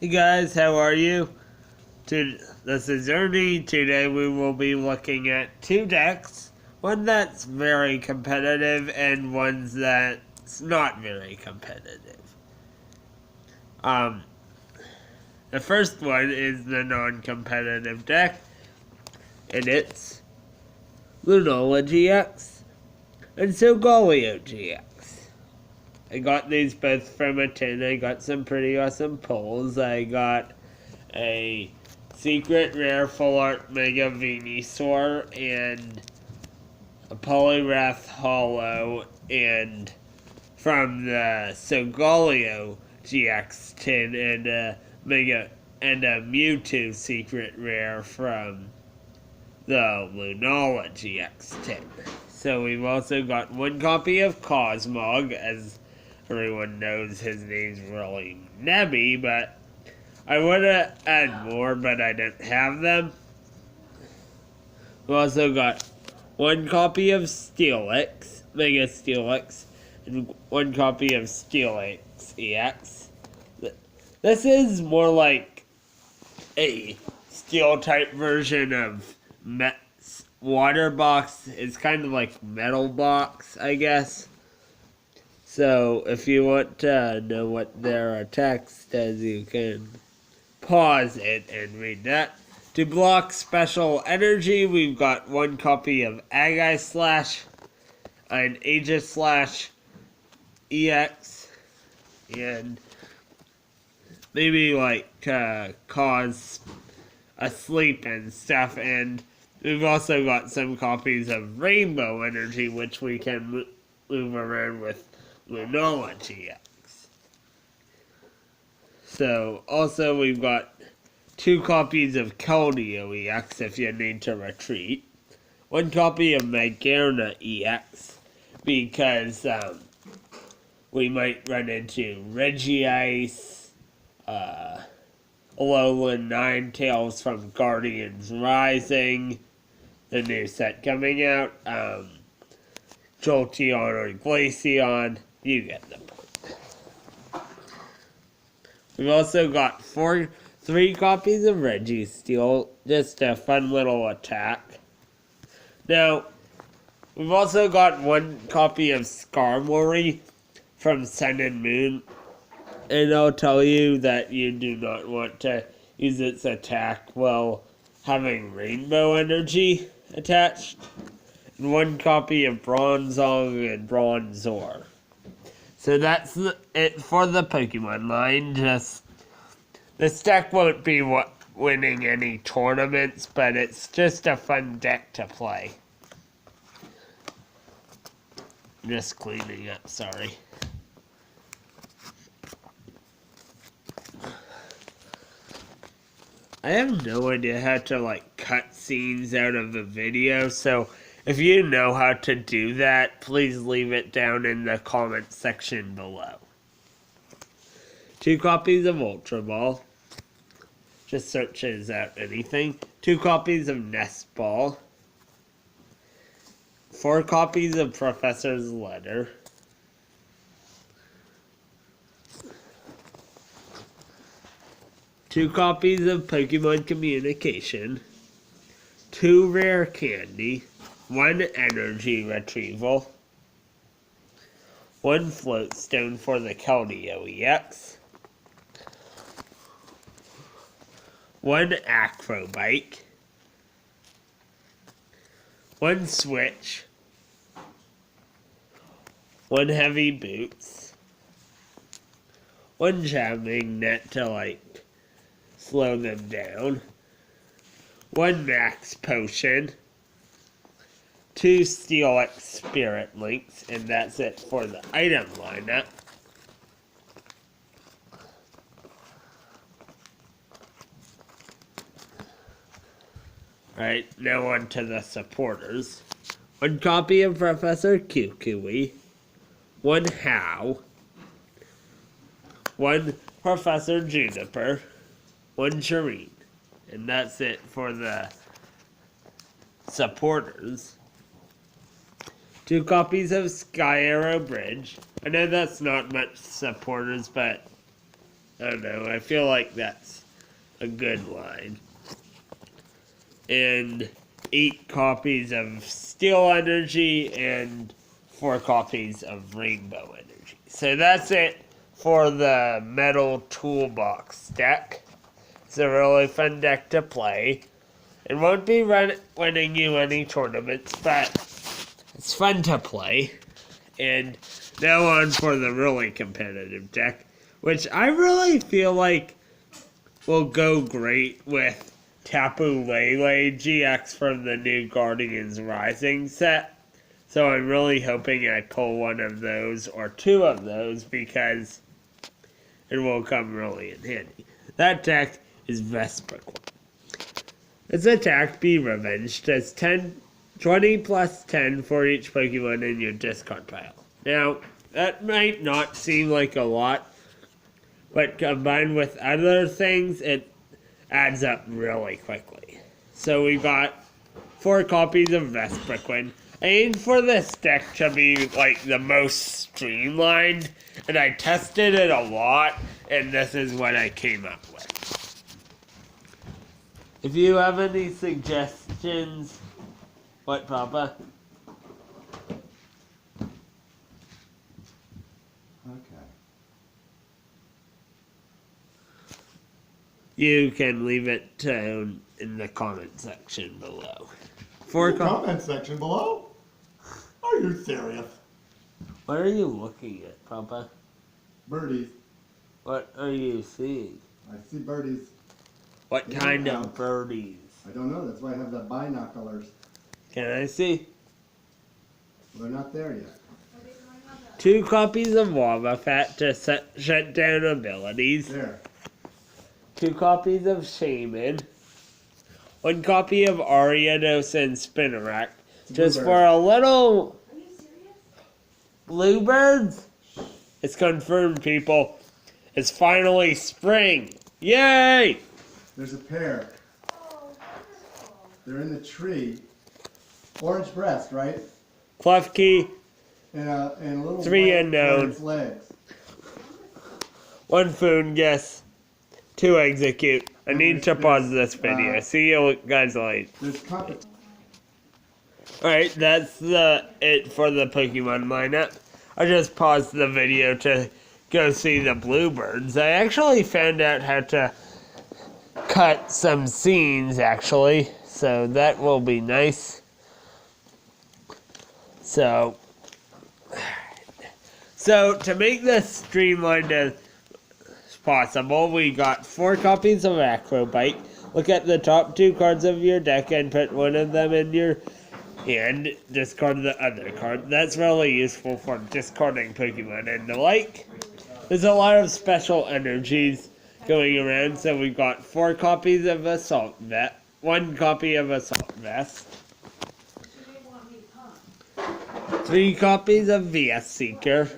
Hey guys, how are you? This is Ernie. Today we will be looking at two decks. One that's very competitive and one that's not very competitive. The first one is the non-competitive deck, and it's Lunola GX and Solgaleo GX. I got these both from a tin. I got some pretty awesome pulls. I got a secret rare full art Mega Venusaur and a Poliwrath Hollow, and from the Solgaleo GX tin, and a Mewtwo secret rare from the Lunola GX tin. So we've also got one copy of Cosmog. As everyone knows, his name's really Nebby, but I would have added more, but I didn't have them. We also got one copy of Steelix, Mega Steelix, and one copy of Steelix EX. This is more like a steel-type version of Water Box. It's kind of like Metal Box, I guess. So if you want to know what their text is, you can pause it and read that. To block special energy, we've got one copy of Aegislash and Aegislash EX, and maybe cause asleep and stuff. And we've also got some copies of Rainbow Energy, which we can move around with Lunola GX. So, also we've got two copies of Keldeo EX if you need to retreat. One copy of Magearna EX because we might run into Regice, Alolan Ninetales from Guardians Rising, the new set coming out, Jolteon or Glaceon, you get the point. We've also got three copies of Registeel, just a fun little attack. Now, we've also got one copy of Skarmory from Sun and Moon, and I'll tell you that you do not want to use its attack while having Rainbow Energy attached. And one copy of Bronzong and Bronzor. So that's it for the Pokemon line. This deck won't be winning any tournaments, but it's just a fun deck to play. Just cleaning up, sorry. I have no idea how to cut scenes out of a video, so if you know how to do that, please leave it down in the comment section below. Two copies of Ultra Ball. Just searches out anything. Two copies of Nest Ball. 4 copies of Professor's Letter. Two copies of Pokemon Communication. 2 Rare Candy. 1 Energy Retrieval. 1 Floatstone for the Keldeo EX. 1 Acrobike. 1 Switch. 1 Heavy Boots. 1 Jamming Net to slow them down. 1 Max Potion. 2 Steelix Spirit Links, and that's it for the item lineup. Alright, now on to the supporters. 1 copy of Professor Kukui. 1 How. 1 Professor Juniper. 1 Shireen. And that's it for the supporters. 2 copies of Sky Arrow Bridge. I know that's not much supporters, but I don't know, I feel like that's a good line. And 8 copies of Steel Energy and 4 copies of Rainbow Energy. So that's it for the Metal Toolbox deck. It's a really fun deck to play. It won't be winning you any tournaments, but it's fun to play. And now on for the really competitive deck, which I really feel like will go great with Tapu Lele GX from the new Guardians Rising set. So I'm really hoping I pull one of those or 2 of those because it will come really in handy. That deck is vespriqueen. Its attack, Be Revenged, does 20 plus 10 for each Pokemon in your discard pile. Now, that might not seem like a lot, but combined with other things, it adds up really quickly. So we got 4 copies of vespriqueen. I aimed for this deck to be like the most streamlined, and I tested it a lot, and this is what I came up with. If you have any suggestions, what, Papa? Okay. You can leave it in the comment section below. In the comment section below? Are you serious? What are you looking at, Papa? Birdies. What are you seeing? I see birdies. What Yeah, kind yeah. of birdies? I don't know. That's why I have the binoculars. Can I see? They're not there yet. 2 copies of Lava Fat to shut down abilities. There. 2 copies of Shaman. 1 copy of Ariados and Spinarak. Just for a little... Are you serious? Bluebirds? It's confirmed, people. It's finally spring. Yay! There's a pair. Oh, wonderful. They're in the tree. Orange breast, right? Klefki, And a little 3 white unknown. on its legs. 1 Foongus, 2 Execute. I need to pause this video. See you guys later. There's competition. Alright, that's it for the Pokemon lineup. I just paused the video to go see the Bluebirds. I actually found out how to cut some scenes, actually. So that will be nice. So to make this streamlined as possible, we got 4 copies of Acrobite. Look at the top 2 cards of your deck and put one of them in your hand. Discard the other card. That's really useful for discarding Pokemon and the like. There's a lot of special energies going around, so we got 4 copies of Assault Vest, 1 copy of Assault Vest, 3 copies of VS Seeker,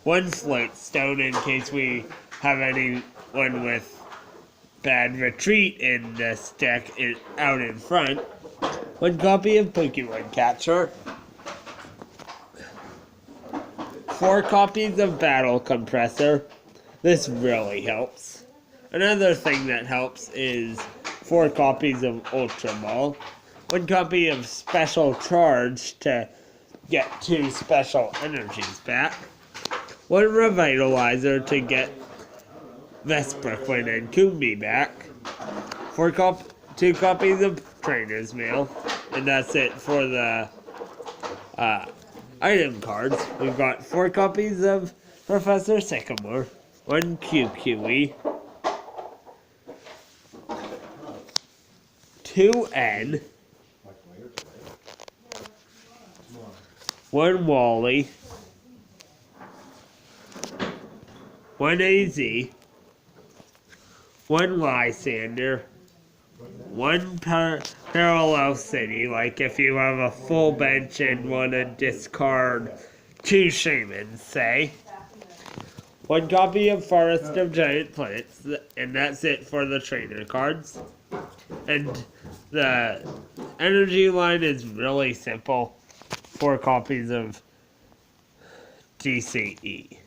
1 Float Stone in case we have anyone with bad retreat in this deck out in front, 1 copy of Pokemon Catcher, 4 copies of Battle Compressor. This really helps. Another thing that helps is 4 copies of Ultra Ball, 1 copy of Special Charge to get 2 special energies back, 1 Revitalizer to get vespriqueen and Kumbi back, 2 copies of Trainer's Mail, and that's it for the item cards. We've got 4 copies of Professor Sycamore, 1 QQE, 2 N, 1 Wally, 1 AZ, 1 Lysander, 1 Parallel City, like if you have a full bench and want to discard 2 Shamans, say. 1 copy of Forest of Giant Plants, and that's it for the trainer cards. And the energy line is really simple. 4 copies of DCE.